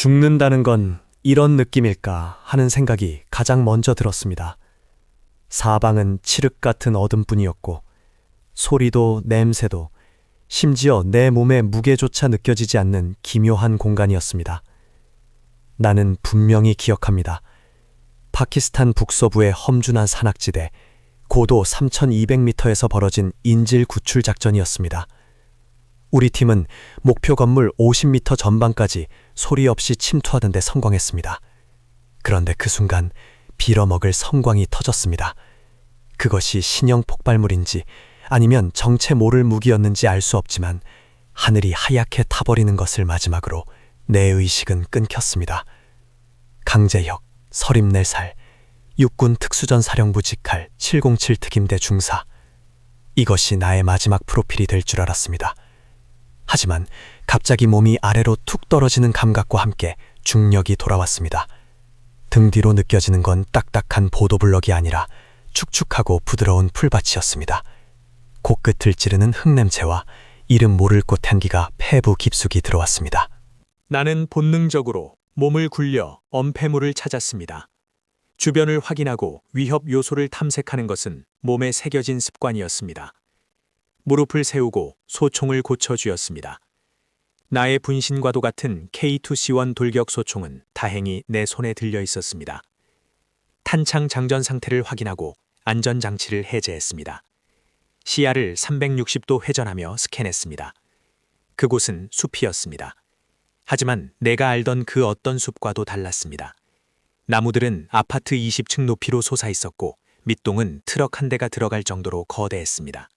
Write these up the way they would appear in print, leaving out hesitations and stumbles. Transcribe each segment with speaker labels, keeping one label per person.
Speaker 1: 죽는다는 건 이런 느낌일까 하는 생각이 가장 먼저 들었습니다. 사방은 칠흑 같은 어둠뿐이었고 소리도 냄새도 심지어 내 몸의 무게조차 느껴지지 않는 기묘한 공간이었습니다. 나는 분명히 기억합니다. 파키스탄 북서부의 험준한 산악지대 고도 3200m에서 벌어진 인질 구출 작전이었습니다. 우리 팀은 목표 건물 50m 전방까지 소리 없이 침투하는 데 성공했습니다. 그런데 그 순간 빌어먹을 성광이 터졌습니다. 그것이 신형 폭발물인지 아니면 정체 모를 무기였는지 알 수 없지만 하늘이 하얗게 타버리는 것을 마지막으로 내 의식은 끊겼습니다. 강재혁, 34살, 육군 특수전사령부 직할 707 특임대 중사. 이것이 나의 마지막 프로필이 될 줄 알았습니다. 하지만 갑자기 몸이 아래로 툭 떨어지는 감각과 함께 중력이 돌아왔습니다. 등 뒤로 느껴지는 건 딱딱한 보도블럭이 아니라 축축하고 부드러운 풀밭이었습니다. 코끝을 찌르는 흙냄새와 이름 모를 꽃 향기가 폐부 깊숙이 들어왔습니다. 나는 본능적으로 몸을 굴려 엄폐물을 찾았습니다. 주변을 확인하고 위협 요소를 탐색하는 것은 몸에 새겨진 습관이었습니다. 무릎을 세우고 소총을 고쳐주었습니다. 나의 분신과도 같은 K2C1 돌격 소총은 다행히 내 손에 들려 있었습니다. 탄창 장전 상태를 확인하고 안전장치를 해제했습니다. 시야를 360도 회전하며 스캔했습니다. 그곳은 숲이었습니다. 하지만 내가 알던 그 어떤 숲과도 달랐습니다. 나무들은 아파트 20층 높이로 솟아있었고 밑동은 트럭 한 대가 들어갈 정도로 거대했습니다.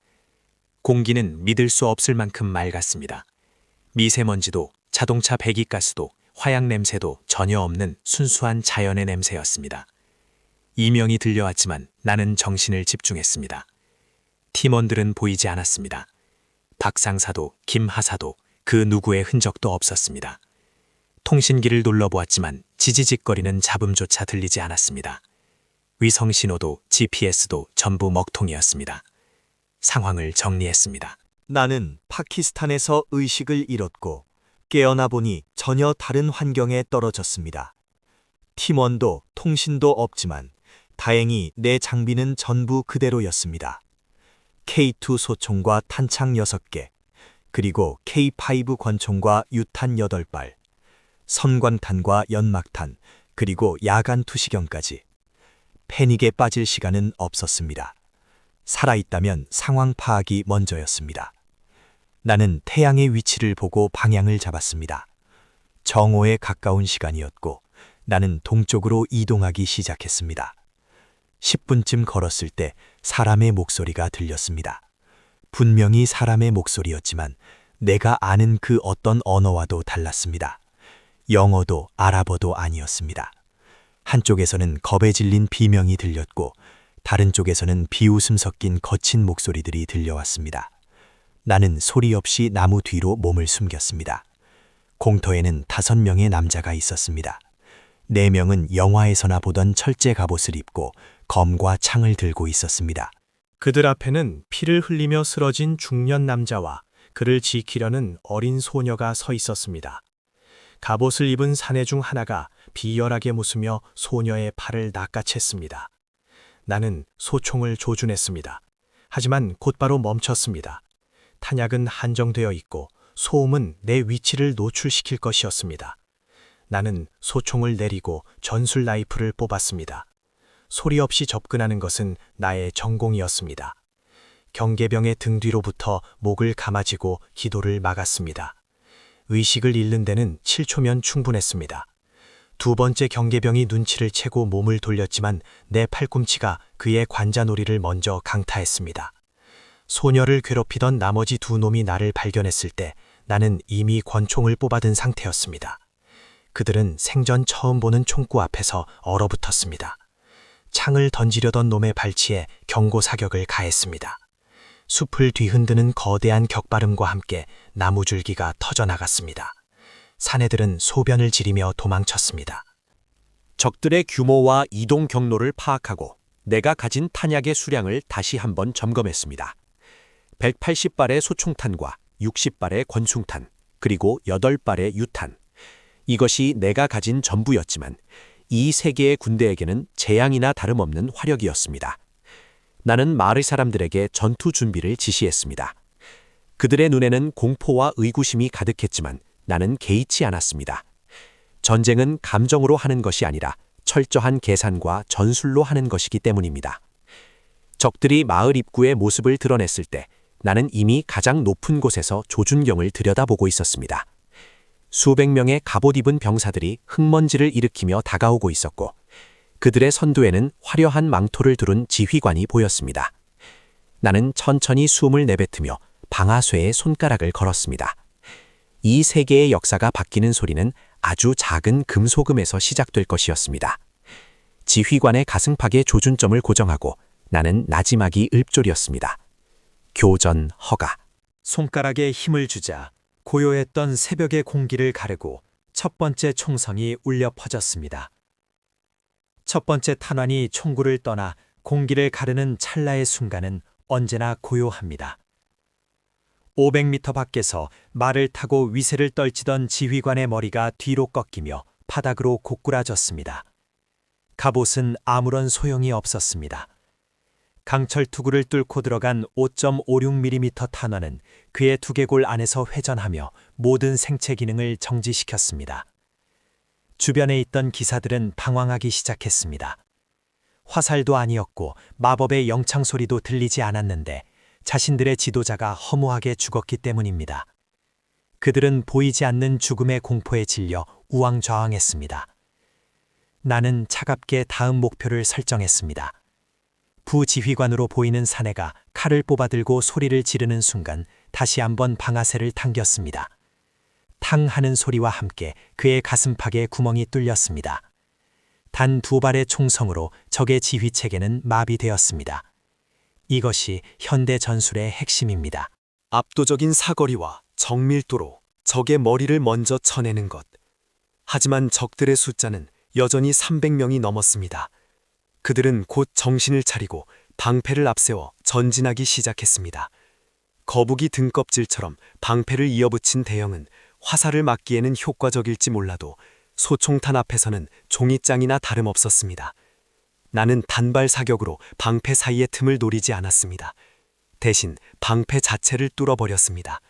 Speaker 1: 공기는 믿을 수 없을 만큼 맑았습니다. 미세먼지도 자동차 배기가스도 화약 냄새도 전혀 없는 순수한 자연의 냄새였습니다. 이명이 들려왔지만 나는 정신을 집중했습니다. 팀원들은 보이지 않았습니다. 박상사도 김하사도 그 누구의 흔적도 없었습니다. 통신기를 눌러보았지만 지지직거리는 잡음조차 들리지 않았습니다. 위성신호도 GPS도 전부 먹통이었습니다. 상황을 정리했습니다.
Speaker 2: 나는 파키스탄에서 의식을 잃었고 깨어나 보니 전혀 다른 환경에 떨어졌습니다. 팀원도 통신도 없지만 다행히 내 장비는 전부 그대로였습니다. K2 소총과 탄창 6개, 그리고 K5 권총과 유탄 8발, 선광탄과 연막탄, 그리고 야간 투시경까지. 패닉에 빠질 시간은 없었습니다. 살아있다면 상황 파악이 먼저였습니다. 나는 태양의 위치를 보고 방향을 잡았습니다. 정오에 가까운 시간이었고 나는 동쪽으로 이동하기 시작했습니다. 10분쯤 걸었을 때 사람의 목소리가 들렸습니다. 분명히 사람의 목소리였지만 내가 아는 그 어떤 언어와도 달랐습니다. 영어도 아랍어도 아니었습니다. 한쪽에서는 겁에 질린 비명이 들렸고 다른 쪽에서는 비웃음 섞인 거친 목소리들이 들려왔습니다. 나는 소리 없이 나무 뒤로 몸을 숨겼습니다. 공터에는 5명의 남자가 있었습니다. 4명은 영화에서나 보던 철제 갑옷을 입고 검과 창을 들고 있었습니다.
Speaker 1: 그들 앞에는 피를 흘리며 쓰러진 중년 남자와 그를 지키려는 어린 소녀가 서 있었습니다. 갑옷을 입은 사내 중 하나가 비열하게 웃으며 소녀의 팔을 낚아챘습니다. 나는 소총을 조준했습니다. 하지만 곧바로 멈췄습니다. 탄약은 한정되어 있고 소음은 내 위치를 노출시킬 것이었습니다. 나는 소총을 내리고 전술 라이플을 뽑았습니다. 소리 없이 접근하는 것은 나의 전공이었습니다. 경계병의 등 뒤로부터 목을 감아쥐고 기도를 막았습니다. 의식을 잃는 데는 7초면 충분했습니다. 두 번째 경계병이 눈치를 채고 몸을 돌렸지만 내 팔꿈치가 그의 관자놀이를 먼저 강타했습니다. 소녀를 괴롭히던 나머지 2놈이 나를 발견했을 때 나는 이미 권총을 뽑아든 상태였습니다. 그들은 생전 처음 보는 총구 앞에서 얼어붙었습니다. 창을 던지려던 놈의 발치에 경고 사격을 가했습니다. 숲을 뒤흔드는 거대한 격발음과 함께 나무줄기가 터져나갔습니다. 사내들은 소변을 지리며 도망쳤습니다. 적들의 규모와 이동 경로를 파악하고 내가 가진 탄약의 수량을 다시 한번 점검했습니다. 180발의 소총탄과 60발의 권총탄, 그리고 8발의 유탄, 이것이 내가 가진 전부였지만 이 세계의 군대에게는 재앙이나 다름없는 화력이었습니다. 나는 마을 사람들에게 전투 준비를 지시했습니다. 그들의 눈에는 공포와 의구심이 가득했지만 나는 개의치 않았습니다. 전쟁은 감정으로 하는 것이 아니라 철저한 계산과 전술로 하는 것이기 때문입니다. 적들이 마을 입구의 모습을 드러냈을 때 나는 이미 가장 높은 곳에서 조준경을 들여다보고 있었습니다. 수백 명의 갑옷 입은 병사들이 흙먼지를 일으키며 다가오고 있었고 그들의 선두에는 화려한 망토를 두른 지휘관이 보였습니다. 나는 천천히 숨을 내뱉으며 방아쇠에 손가락을 걸었습니다. 이 세계의 역사가 바뀌는 소리는 아주 작은 금소금에서 시작될 것이었습니다. 지휘관의 가슴팍에 조준점을 고정하고 나는 나지막이 읊조렸습니다. 교전 허가.
Speaker 3: 손가락에 힘을 주자 고요했던 새벽의 공기를 가르고 첫 번째 총성이 울려 퍼졌습니다. 첫 번째 탄환이 총구를 떠나 공기를 가르는 찰나의 순간은 언제나 고요합니다. 500m 밖에서 말을 타고 위세를 떨치던 지휘관의 머리가 뒤로 꺾이며 바닥으로 고꾸라졌습니다. 갑옷은 아무런 소용이 없었습니다. 강철 투구를 뚫고 들어간 5.56mm 탄환은 그의 두개골 안에서 회전하며 모든 생체 기능을 정지시켰습니다. 주변에 있던 기사들은 방황하기 시작했습니다. 화살도 아니었고 마법의 영창 소리도 들리지 않았는데 자신들의 지도자가 허무하게 죽었기 때문입니다. 그들은 보이지 않는 죽음의 공포에 질려 우왕좌왕했습니다. 나는 차갑게 다음 목표를 설정했습니다. 부지휘관으로 보이는 사내가 칼을 뽑아들고 소리를 지르는 순간 다시 한번 방아쇠를 당겼습니다. 탕 하는 소리와 함께 그의 가슴팍에 구멍이 뚫렸습니다. 단 2발의 총성으로 적의 지휘체계는 마비되었습니다. 이것이 현대 전술의 핵심입니다.
Speaker 1: 압도적인 사거리와 정밀도로 적의 머리를 먼저 쳐내는 것. 하지만 적들의 숫자는 여전히 300명이 넘었습니다. 그들은 곧 정신을 차리고 방패를 앞세워 전진하기 시작했습니다. 거북이 등껍질처럼 방패를 이어붙인 대형은 화살을 막기에는 효과적일지 몰라도 소총탄 앞에서는 종이장이나 다름없었습니다. 나는 단발 사격으로 방패 사이의 틈을 노리지 않았습니다. 대신 방패 자체를 뚫어버렸습니다.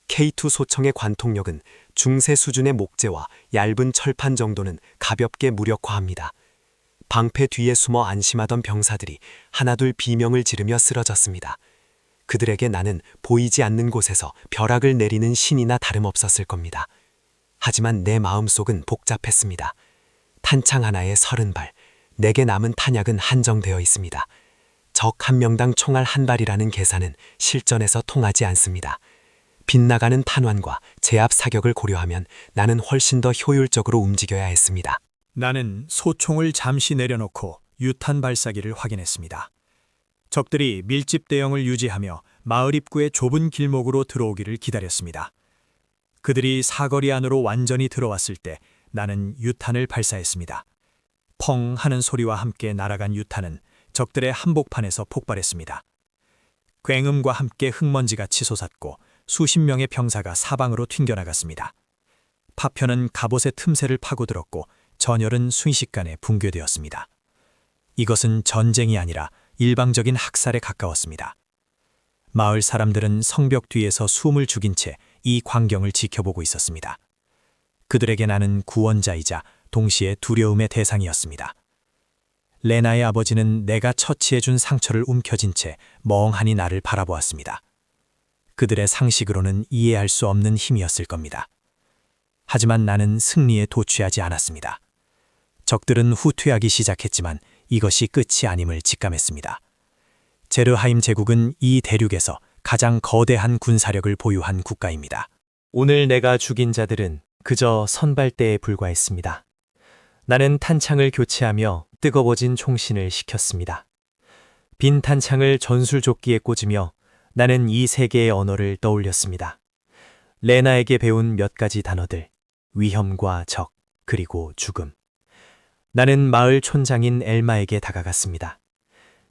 Speaker 1: K2 소총의 관통력은 중세 수준의 목재와 얇은 철판 정도는 가볍게 무력화합니다. 방패 뒤에 숨어 안심하던 병사들이 하나둘 비명을 지르며 쓰러졌습니다. 그들에게 나는 보이지 않는 곳에서 벼락을 내리는 신이나 다름없었을 겁니다. 하지만 내 마음속은 복잡했습니다. 탄창 하나에 30발, 내게 남은 탄약은 한정되어 있습니다. 적 한 명당 총알 한 발이라는 계산은 실전에서 통하지 않습니다. 빗나가는 탄환과 제압 사격을 고려하면 나는 훨씬 더 효율적으로 움직여야 했습니다.
Speaker 3: 나는 소총을 잠시 내려놓고 유탄 발사기를 확인했습니다. 적들이 밀집 대형을 유지하며 마을 입구의 좁은 길목으로 들어오기를 기다렸습니다. 그들이 사거리 안으로 완전히 들어왔을 때 나는 유탄을 발사했습니다. 펑 하는 소리와 함께 날아간 유탄은 적들의 한복판에서 폭발했습니다. 굉음과 함께 흙먼지가 치솟았고 수십 명의 병사가 사방으로 튕겨나갔습니다. 파편은 갑옷의 틈새를 파고들었고 전열은 순식간에 붕괴되었습니다. 이것은 전쟁이 아니라 일방적인 학살에 가까웠습니다. 마을 사람들은 성벽 뒤에서 숨을 죽인 채 이 광경을 지켜보고 있었습니다. 그들에게 나는 구원자이자 동시에 두려움의 대상이었습니다. 레나의 아버지는 내가 처치해준 상처를 움켜쥔 채 멍하니 나를 바라보았습니다. 그들의 상식으로는 이해할 수 없는 힘이었을 겁니다. 하지만 나는 승리에 도취하지 않았습니다. 적들은 후퇴하기 시작했지만 이것이 끝이 아님을 직감했습니다. 제르하임 제국은 이 대륙에서 가장 거대한 군사력을 보유한 국가입니다.
Speaker 1: 오늘 내가 죽인 자들은 그저 선발대에 불과했습니다. 나는 탄창을 교체하며 뜨거워진 총신을 식혔습니다. 빈 탄창을 전술조끼에 꽂으며 나는 이 세계의 언어를 떠올렸습니다. 레나에게 배운 몇 가지 단어들, 위험과 적, 그리고 죽음. 나는 마을 촌장인 엘마에게 다가갔습니다.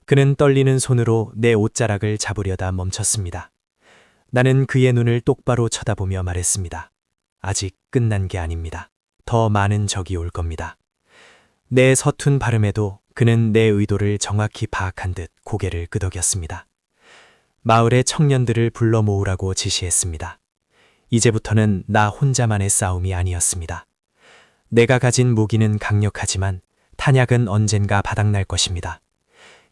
Speaker 1: 그는 떨리는 손으로 내 옷자락을 잡으려다 멈췄습니다. 나는 그의 눈을 똑바로 쳐다보며 말했습니다. 아직 끝난 게 아닙니다.
Speaker 3: 더 많은 적이 올 겁니다. 내 서툰 발음에도 그는 내 의도를 정확히 파악한 듯 고개를 끄덕였습니다. 마을의 청년들을 불러 모으라고 지시했습니다. 이제부터는 나 혼자만의 싸움이 아니었습니다. 내가 가진 무기는 강력하지만 탄약은 언젠가 바닥날 것입니다.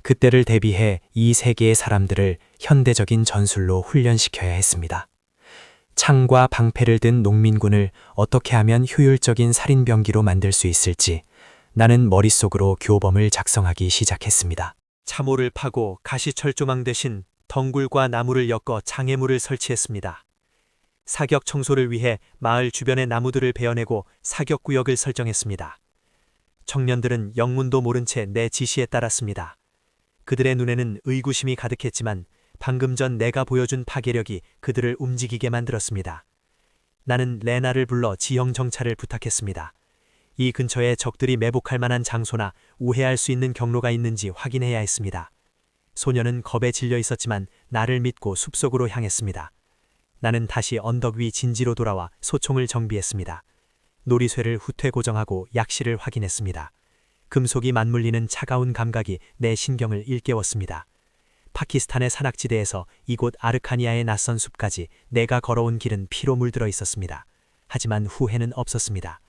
Speaker 3: 그때를 대비해 이 세계의 사람들을 현대적인 전술로 훈련시켜야 했습니다. 창과 방패를 든 농민군을 어떻게 하면 효율적인 살인병기로 만들 수 있을지 나는 머릿속으로 교범을 작성하기 시작했습니다.
Speaker 1: 참호를 파고 가시철조망 대신 덩굴과 나무를 엮어 장애물을 설치했습니다. 사격 청소를 위해 마을 주변의 나무들을 베어내고 사격구역을 설정했습니다. 청년들은 영문도 모른 채 내 지시에 따랐습니다. 그들의 눈에는 의구심이 가득했지만 방금 전 내가 보여준 파괴력이 그들을 움직이게 만들었습니다. 나는 레나를 불러 지형 정찰을 부탁했습니다. 이 근처에 적들이 매복할 만한 장소나 우회할 수 있는 경로가 있는지 확인해야 했습니다. 소녀는 겁에 질려 있었지만 나를 믿고 숲속으로 향했습니다. 나는 다시 언덕 위 진지로 돌아와 소총을 정비했습니다. 놀이쇠를 후퇴 고정하고 약실을 확인했습니다. 금속이 맞물리는 차가운 감각이 내 신경을 일깨웠습니다. 파키스탄의 산악지대에서 이곳 아르카니아의 낯선 숲까지 내가 걸어온 길은 피로 물들어 있었습니다. 하지만 후회는 없었습니다.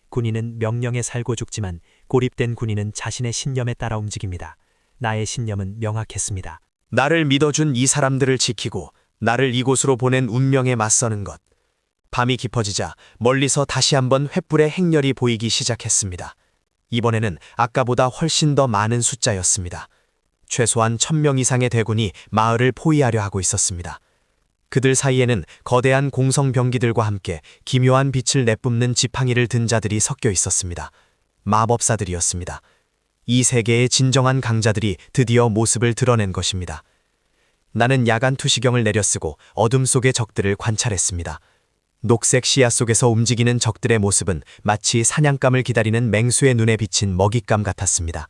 Speaker 1: 군인은 명령에 살고 죽지만 고립된 군인은 자신의 신념에 따라 움직입니다. 나의 신념은 명확했습니다.
Speaker 2: 나를 믿어준 이 사람들을 지키고 나를 이곳으로 보낸 운명에 맞서는 것. 밤이 깊어지자 멀리서 다시 한번 횃불의 행렬이 보이기 시작했습니다. 이번에는 아까보다 훨씬 더 많은 숫자였습니다. 최소한 1000명 이상의 대군이 마을을 포위하려 하고 있었습니다. 그들 사이에는 거대한 공성병기들과 함께 기묘한 빛을 내뿜는 지팡이를 든 자들이 섞여 있었습니다. 마법사들이었습니다. 이 세계의 진정한 강자들이 드디어 모습을 드러낸 것입니다. 나는 야간 투시경을 내려쓰고 어둠 속의 적들을 관찰했습니다. 녹색 시야 속에서 움직이는 적들의 모습은 마치 사냥감을 기다리는 맹수의 눈에 비친 먹잇감 같았습니다.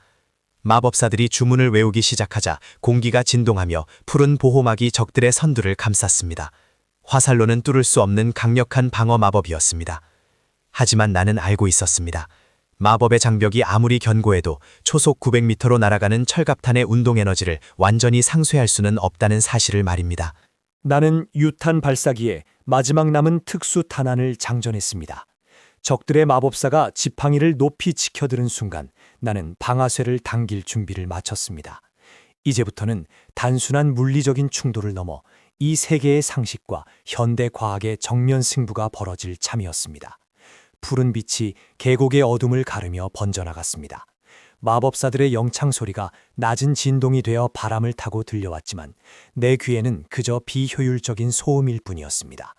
Speaker 2: 마법사들이 주문을 외우기 시작하자 공기가 진동하며 푸른 보호막이 적들의 선두를 감쌌습니다. 화살로는 뚫을 수 없는 강력한 방어 마법이었습니다. 하지만 나는 알고 있었습니다. 마법의 장벽이 아무리 견고해도 초속 900m로 날아가는 철갑탄의 운동 에너지를 완전히 상쇄할 수는 없다는 사실을 말입니다.
Speaker 3: 나는 유탄 발사기에 마지막 남은 특수 탄환을 장전했습니다. 적들의 마법사가 지팡이를 높이 치켜드는 순간 나는 방아쇠를 당길 준비를 마쳤습니다. 이제부터는 단순한 물리적인 충돌을 넘어 이 세계의 상식과 현대 과학의 정면 승부가 벌어질 참이었습니다. 푸른 빛이 계곡의 어둠을 가르며 번져나갔습니다. 마법사들의 영창 소리가 낮은 진동이 되어 바람을 타고 들려왔지만 내 귀에는 그저 비효율적인 소음일 뿐이었습니다.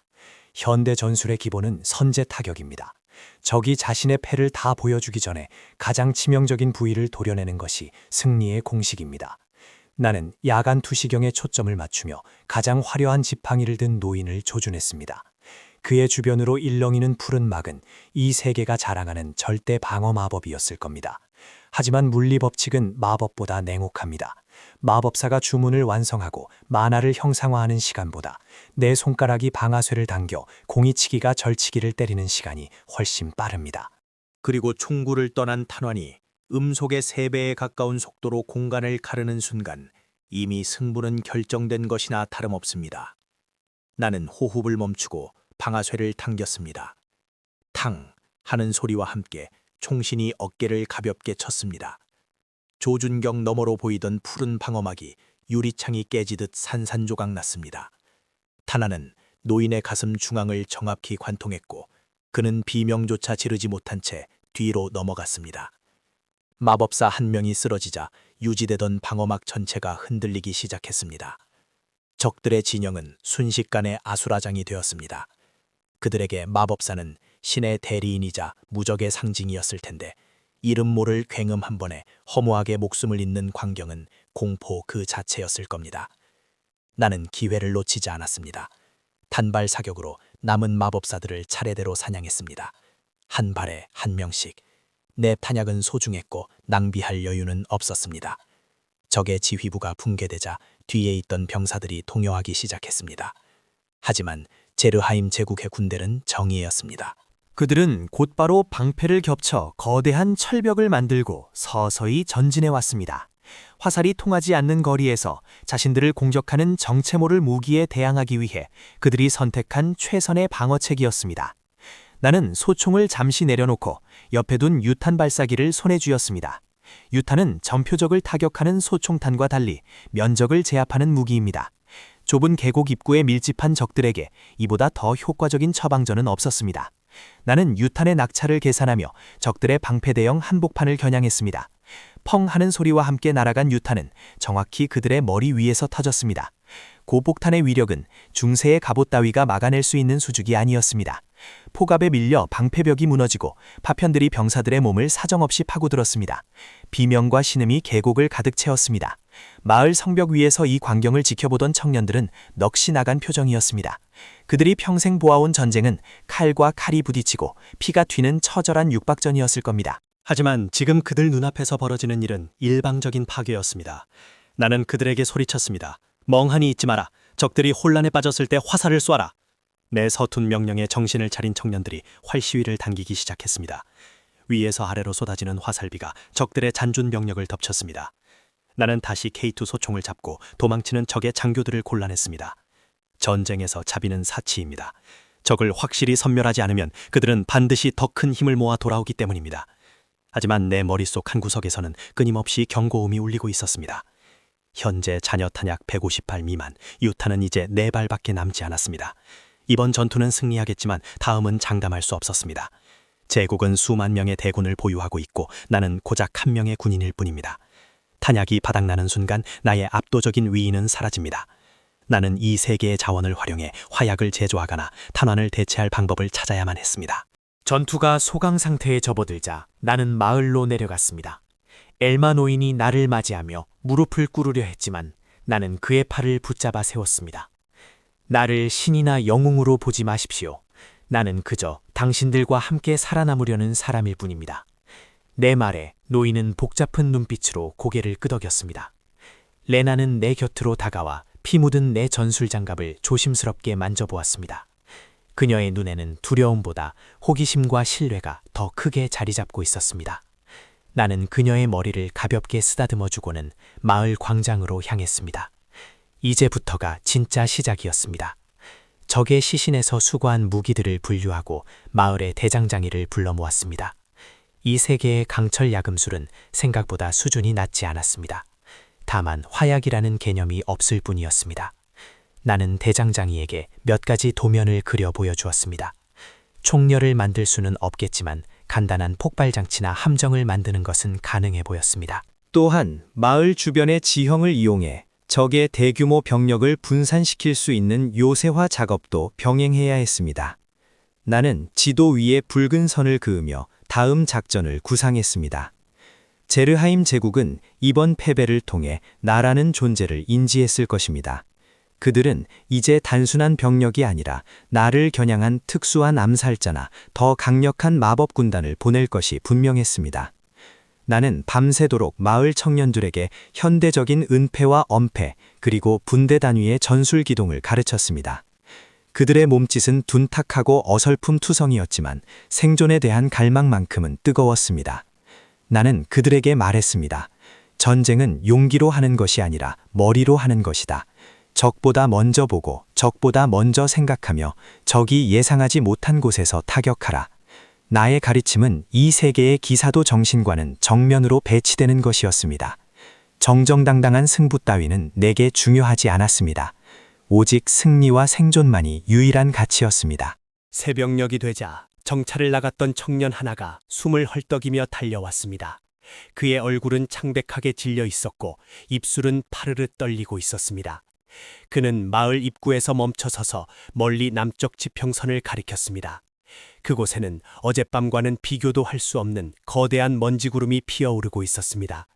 Speaker 3: 현대 전술의 기본은 선제 타격입니다. 적이 자신의 패를 다 보여주기 전에 가장 치명적인 부위를 도려내는 것이 승리의 공식입니다. 나는 야간 투시경에 초점을 맞추며 가장 화려한 지팡이를 든 노인을 조준했습니다. 그의 주변으로 일렁이는 푸른 막은 이 세계가 자랑하는 절대 방어 마법이었을 겁니다. 하지만 물리 법칙은 마법보다 냉혹합니다. 마법사가 주문을 완성하고 만화를 형상화하는 시간보다 내 손가락이 방아쇠를 당겨 공이치기가 절치기를 때리는 시간이 훨씬 빠릅니다.
Speaker 2: 그리고 총구를 떠난 탄환이 음속의 3배에 가까운 속도로 공간을 가르는 순간 이미 승부는 결정된 것이나 다름없습니다. 나는 호흡을 멈추고 방아쇠를 당겼습니다. 탕 하는 소리와 함께 총신이 어깨를 가볍게 쳤습니다. 조준경 너머로 보이던 푸른 방어막이 유리창이 깨지듯 산산조각 났습니다. 탄환은 노인의 가슴 중앙을 정확히 관통했고 그는 비명조차 지르지 못한 채 뒤로 넘어갔습니다. 마법사 한 명이 쓰러지자 유지되던 방어막 전체가 흔들리기 시작했습니다. 적들의 진영은 순식간에 아수라장이 되었습니다. 그들에게 마법사는 신의 대리인이자 무적의 상징이었을 텐데 이름 모를 굉음 한 번에 허무하게 목숨을 잇는 광경은 공포 그 자체였을 겁니다. 나는 기회를 놓치지 않았습니다. 단발 사격으로 남은 마법사들을 차례대로 사냥했습니다. 한 발에 한 명씩. 내 탄약은 소중했고 낭비할 여유는 없었습니다. 적의 지휘부가 붕괴되자 뒤에 있던 병사들이 동요하기 시작했습니다. 하지만 제르하임 제국의 군대는 정의였습니다.
Speaker 3: 그들은 곧바로 방패를 겹쳐 거대한 철벽을 만들고 서서히 전진해 왔습니다. 화살이 통하지 않는 거리에서 자신들을 공격하는 정체모를 무기에 대항하기 위해 그들이 선택한 최선의 방어책이었습니다. 나는 소총을 잠시 내려놓고 옆에 둔 유탄 발사기를 손에 쥐었습니다. 유탄은 전표적을 타격하는 소총탄과 달리 면적을 제압하는 무기입니다. 좁은 계곡 입구에 밀집한 적들에게 이보다 더 효과적인 처방전은 없었습니다. 나는 유탄의 낙차를 계산하며 적들의 방패 대형 한복판을 겨냥했습니다. 펑 하는 소리와 함께 날아간 유탄은 정확히 그들의 머리 위에서 터졌습니다. 고폭탄의 위력은 중세의 갑옷 따위가 막아낼 수 있는 수준이 아니었습니다. 폭압에 밀려 방패벽이 무너지고 파편들이 병사들의 몸을 사정없이 파고들었습니다. 비명과 신음이 계곡을 가득 채웠습니다. 마을 성벽 위에서 이 광경을 지켜보던 청년들은 넋이 나간 표정이었습니다. 그들이 평생 보아온 전쟁은 칼과 칼이 부딪히고 피가 튀는 처절한 육박전이었을 겁니다.
Speaker 4: 하지만 지금 그들 눈앞에서 벌어지는 일은 일방적인 파괴였습니다. 나는 그들에게 소리쳤습니다. 멍하니 있지 마라. 적들이 혼란에 빠졌을 때 화살을 쏘아라. 내 서툰 명령에 정신을 차린 청년들이 활시위를 당기기 시작했습니다. 위에서 아래로 쏟아지는 화살비가 적들의 잔준 병력을 덮쳤습니다. 나는 다시 K2 소총을 잡고 도망치는 적의 장교들을 곤란했습니다. 전쟁에서 자비는 사치입니다. 적을 확실히 섬멸하지 않으면 그들은 반드시 더 큰 힘을 모아 돌아오기 때문입니다. 하지만 내 머릿속 한 구석에서는 끊임없이 경고음이 울리고 있었습니다. 현재 잔여 탄약 150발 미만, 유탄은 이제 4발밖에 남지 않았습니다. 이번 전투는 승리하겠지만 다음은 장담할 수 없었습니다. 제국은 수만 명의 대군을 보유하고 있고 나는 고작 한 명의 군인일 뿐입니다. 탄약이 바닥나는 순간 나의 압도적인 위인은 사라집니다. 나는 이 세 개의 자원을 활용해 화약을 제조하거나 탄환을 대체할 방법을 찾아야만 했습니다.
Speaker 3: 전투가 소강 상태에 접어들자 나는 마을로 내려갔습니다. 엘마 노인이 나를 맞이하며 무릎을 꿇으려 했지만 나는 그의 팔을 붙잡아 세웠습니다. 나를 신이나 영웅으로 보지 마십시오. 나는 그저 당신들과 함께 살아남으려는 사람일 뿐입니다. 내 말에 노인은 복잡한 눈빛으로 고개를 끄덕였습니다. 레나는 내 곁으로 다가와 피 묻은 내 전술장갑을 조심스럽게 만져보았습니다. 그녀의 눈에는 두려움보다 호기심과 신뢰가 더 크게 자리 잡고 있었습니다. 나는 그녀의 머리를 가볍게 쓰다듬어주고는 마을 광장으로 향했습니다. 이제부터가 진짜 시작이었습니다. 적의 시신에서 수거한 무기들을 분류하고 마을의 대장장이를 불러 모았습니다. 이 세 개의 강철 야금술은 생각보다 수준이 낮지 않았습니다. 다만 화약이라는 개념이 없을 뿐이었습니다. 나는 대장장이에게 몇 가지 도면을 그려 보여주었습니다. 총열을 만들 수는 없겠지만 간단한 폭발장치나 함정을 만드는 것은 가능해 보였습니다.
Speaker 1: 또한 마을 주변의 지형을 이용해 적의 대규모 병력을 분산시킬 수 있는 요새화 작업도 병행해야 했습니다. 나는 지도 위에 붉은 선을 그으며 다음 작전을 구상했습니다. 제르하임 제국은 이번 패배를 통해 나라는 존재를 인지했을 것입니다. 그들은 이제 단순한 병력이 아니라 나를 겨냥한 특수한 암살자나 더 강력한 마법 군단을 보낼 것이 분명했습니다. 나는 밤새도록 마을 청년들에게 현대적인 은폐와 엄폐, 그리고 분대 단위의 전술 기동을 가르쳤습니다. 그들의 몸짓은 둔탁하고 어설픔 투성이었지만 생존에 대한 갈망만큼은 뜨거웠습니다. 나는 그들에게 말했습니다. 전쟁은 용기로 하는 것이 아니라 머리로 하는 것이다. 적보다 먼저 보고 적보다 먼저 생각하며 적이 예상하지 못한 곳에서 타격하라. 나의 가르침은 이 세계의 기사도 정신과는 정면으로 배치되는 것이었습니다. 정정당당한 승부 따위는 내게 중요하지 않았습니다. 오직 승리와 생존만이 유일한 가치였습니다.
Speaker 4: 새벽녘이 되자 정찰을 나갔던 청년 하나가 숨을 헐떡이며 달려왔습니다. 그의 얼굴은 창백하게 질려 있었고 입술은 파르르 떨리고 있었습니다. 그는 마을 입구에서 멈춰서서 멀리 남쪽 지평선을 가리켰습니다. 그곳에는 어젯밤과는 비교도 할 수 없는 거대한 먼지구름이 피어오르고 있었습니다.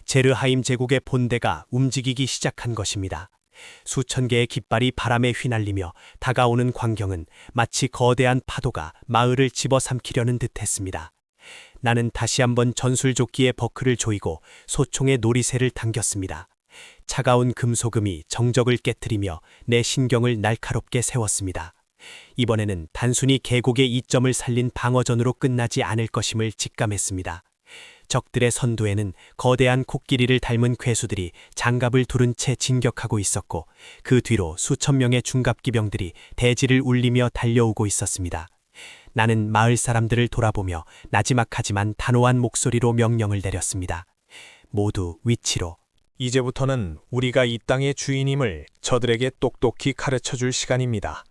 Speaker 4: 제르하임 제국의 본대가 움직이기 시작한 것입니다. 수천 개의 깃발이 바람에 휘날리며 다가오는 광경은 마치 거대한 파도가 마을을 집어삼키려는 듯했습니다. 나는 다시 한번 전술조끼의 버클을 조이고 소총의 노리새를 당겼습니다. 차가운 금소금이 정적을 깨트리며 내 신경을 날카롭게 세웠습니다.
Speaker 3: 이번에는 단순히 계곡의 이점을 살린 방어전으로 끝나지 않을 것임을 직감했습니다. 적들의 선두에는 거대한 코끼리를 닮은 괴수들이 장갑을 두른 채 진격하고 있었고 그 뒤로 수천 명의 중갑기병들이 대지를 울리며 달려오고 있었습니다. 나는 마을 사람들을 돌아보며 나지막하지만 단호한 목소리로 명령을 내렸습니다. 모두 위치로.
Speaker 5: 이제부터는 우리가 이 땅의 주인임을 저들에게 똑똑히 가르쳐줄 시간입니다.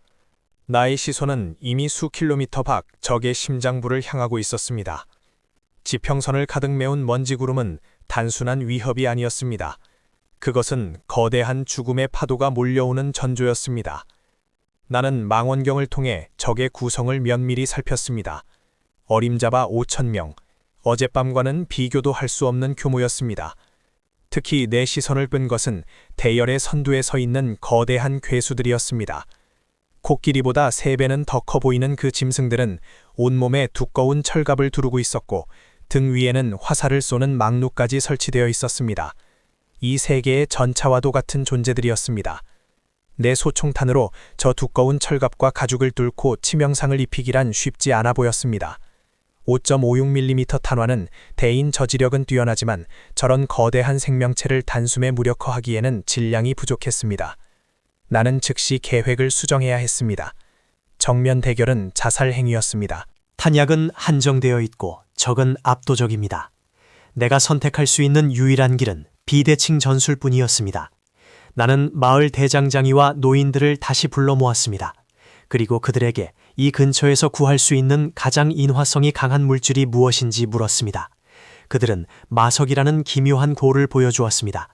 Speaker 5: 나의 시선은 이미 수 킬로미터 밖 적의 심장부를 향하고 있었습니다. 지평선을 가득 메운 먼지구름은 단순한 위협이 아니었습니다. 그것은 거대한 죽음의 파도가 몰려오는 전조였습니다. 나는 망원경을 통해 적의 구성을 면밀히 살폈습니다. 어림잡아 5,000명, 어젯밤과는 비교도 할 수 없는 규모였습니다. 특히 내 시선을 끈 것은 대열의 선두에 서 있는 거대한 괴수들이었습니다. 코끼리보다 3배는 더 커 보이는 그 짐승들은 온몸에 두꺼운 철갑을 두르고 있었고 등 위에는 화살을 쏘는 망루까지 설치되어 있었습니다. 이 세계의 전차와도 같은 존재들이었습니다. 내 소총탄으로 저 두꺼운 철갑과 가죽을 뚫고 치명상을 입히기란 쉽지 않아 보였습니다. 5.56mm 탄환은 대인 저지력은 뛰어나지만 저런 거대한 생명체를 단숨에 무력화하기에는 질량이 부족했습니다. 나는 즉시 계획을 수정해야 했습니다. 정면 대결은 자살 행위였습니다.
Speaker 4: 탄약은 한정되어 있고 적은 압도적입니다. 내가 선택할 수 있는 유일한 길은 비대칭 전술뿐이었습니다. 나는 마을 대장장이와 노인들을 다시 불러 모았습니다. 그리고 그들에게 이 근처에서 구할 수 있는 가장 인화성이 강한 물질이 무엇인지 물었습니다. 그들은 마석이라는 기묘한 돌을 보여주었습니다.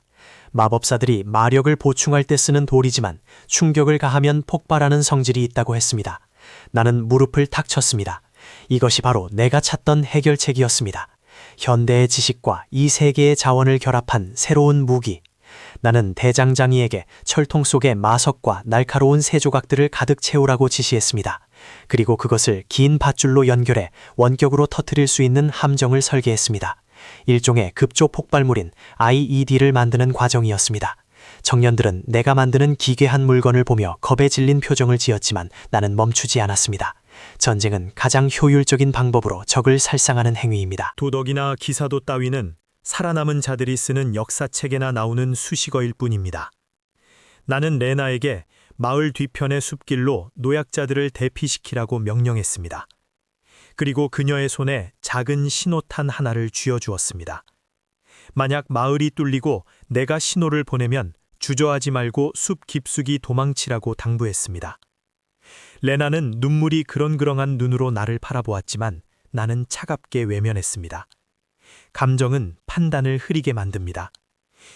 Speaker 4: 마법사들이 마력을 보충할 때 쓰는 돌이지만 충격을 가하면 폭발하는 성질이 있다고 했습니다. 나는 무릎을 탁 쳤습니다. 이것이 바로 내가 찾던 해결책이었습니다. 현대의 지식과 이 세계의 자원을 결합한 새로운 무기. 나는 대장장이에게 철통 속에 마석과 날카로운 새 조각들을 가득 채우라고 지시했습니다. 그리고 그것을 긴 밧줄로 연결해 원격으로 터뜨릴 수 있는 함정을 설계했습니다. 일종의 급조 폭발물인 IED를 만드는 과정이었습니다. 청년들은 내가 만드는 기괴한 물건을 보며 겁에 질린 표정을 지었지만 나는 멈추지 않았습니다. 전쟁은 가장 효율적인 방법으로 적을 살상하는 행위입니다.
Speaker 3: 도덕이나 기사도 따위는 살아남은 자들이 쓰는 역사책에나 나오는 수식어일 뿐입니다. 나는 레나에게 마을 뒤편의 숲길로 노약자들을 대피시키라고 명령했습니다. 그리고 그녀의 손에 작은 신호탄 하나를 쥐어주었습니다. 만약 마을이 뚫리고 내가 신호를 보내면 주저하지 말고 숲 깊숙이 도망치라고 당부했습니다. 레나는 눈물이 그렁그렁한 눈으로 나를 바라보았지만 나는 차갑게 외면했습니다. 감정은 판단을 흐리게 만듭니다.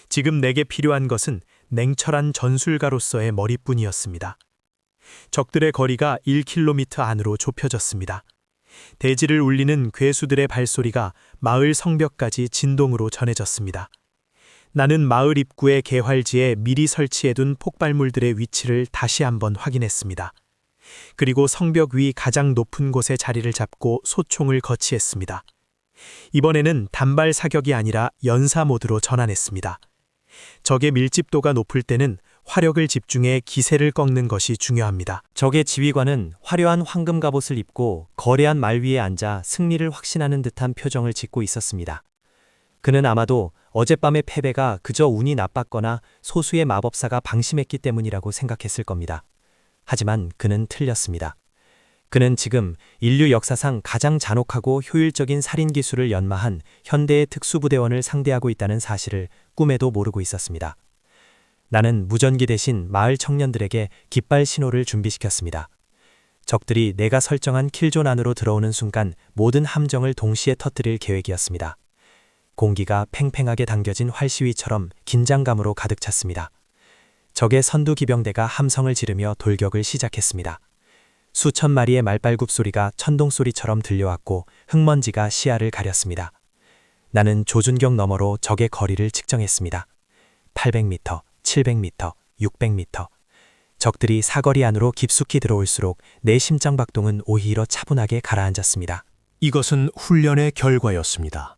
Speaker 3: 지금 내게 필요한 것은 냉철한 전술가로서의 머리뿐이었습니다. 적들의 거리가 1km 안으로 좁혀졌습니다. 대지를 울리는 괴수들의 발소리가 마을 성벽까지 진동으로 전해졌습니다. 나는 마을 입구의 개활지에 미리 설치해둔 폭발물들의 위치를 다시 한번 확인했습니다. 그리고 성벽 위 가장 높은 곳에 자리를 잡고 소총을 거치했습니다. 이번에는 단발 사격이 아니라 연사 모드로 전환했습니다. 적의 밀집도가 높을 때는 화력을 집중해 기세를 꺾는 것이 중요합니다.
Speaker 4: 적의 지휘관은 화려한 황금 갑옷을 입고 거대한 말 위에 앉아 승리를 확신하는 듯한 표정을 짓고 있었습니다. 그는 아마도 어젯밤의 패배가 그저 운이 나빴거나 소수의 마법사가 방심했기 때문이라고 생각했을 겁니다. 하지만 그는 틀렸습니다. 그는 지금 인류 역사상 가장 잔혹하고 효율적인 살인 기술을 연마한 현대의 특수부대원을 상대하고 있다는 사실을 꿈에도 모르고 있었습니다. 나는 무전기 대신 마을 청년들에게 깃발 신호를 준비시켰습니다. 적들이 내가 설정한 킬존 안으로 들어오는 순간 모든 함정을 동시에 터뜨릴 계획이었습니다. 공기가 팽팽하게 당겨진 활시위처럼 긴장감으로 가득 찼습니다. 적의 선두 기병대가 함성을 지르며 돌격을 시작했습니다. 수천 마리의 말발굽 소리가 천둥 소리처럼 들려왔고 흙먼지가 시야를 가렸습니다. 나는 조준경 너머로 적의 거리를 측정했습니다. 800m, 700m, 600m. 적들이 사거리 안으로 깊숙이 들어올수록 내 심장박동은 오히려 차분하게 가라앉았습니다.
Speaker 5: 이것은 훈련의 결과였습니다.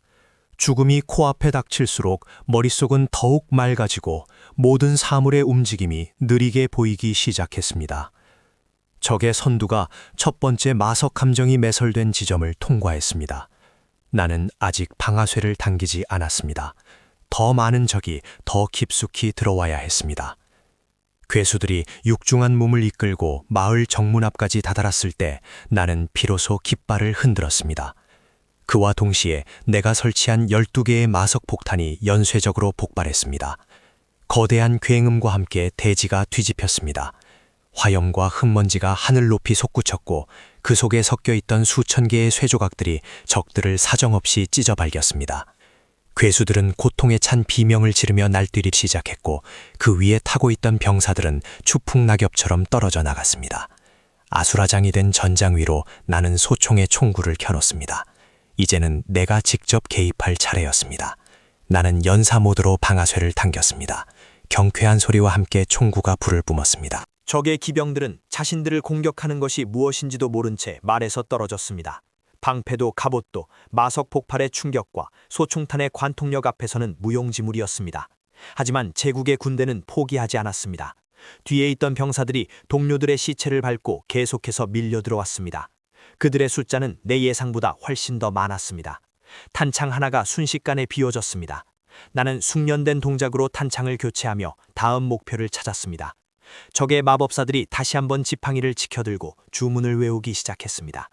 Speaker 5: 죽음이 코앞에 닥칠수록 머릿속은 더욱 맑아지고 모든 사물의 움직임이 느리게 보이기 시작했습니다.
Speaker 4: 적의 선두가 첫 번째 마석 함정이 매설된 지점을 통과했습니다. 나는 아직 방아쇠를 당기지 않았습니다. 더 많은 적이 더 깊숙이 들어와야 했습니다. 괴수들이 육중한 몸을 이끌고 마을 정문 앞까지 다다랐을 때 나는 비로소 깃발을 흔들었습니다. 그와 동시에 내가 설치한 12개의 마석 폭탄이 연쇄적으로 폭발했습니다. 거대한 굉음과 함께 대지가 뒤집혔습니다. 화염과 흙먼지가 하늘 높이 솟구쳤고 그 속에 섞여 있던 수천 개의 쇠조각들이 적들을 사정없이 찢어발겼습니다. 괴수들은 고통에 찬 비명을 지르며 날뛰기 시작했고 그 위에 타고 있던 병사들은 추풍낙엽처럼 떨어져 나갔습니다. 아수라장이 된 전장 위로 나는 소총의 총구를 켜놓습니다. 이제는 내가 직접 개입할 차례였습니다. 나는 연사 모드로 방아쇠를 당겼습니다. 경쾌한 소리와 함께 총구가 불을 뿜었습니다.
Speaker 3: 적의 기병들은 자신들을 공격하는 것이 무엇인지도 모른 채 말에서 떨어졌습니다. 방패도 갑옷도 마석 폭발의 충격과 소총탄의 관통력 앞에서는 무용지물이었습니다. 하지만 제국의 군대는 포기하지 않았습니다. 뒤에 있던 병사들이 동료들의 시체를 밟고 계속해서 밀려 들어왔습니다. 그들의 숫자는 내 예상보다 훨씬 더 많았습니다. 탄창 하나가 순식간에 비워졌습니다. 나는 숙련된 동작으로 탄창을 교체하며 다음 목표를 찾았습니다. 적의 마법사들이 다시 한번 지팡이를 치켜들고 주문을 외우기 시작했습니다.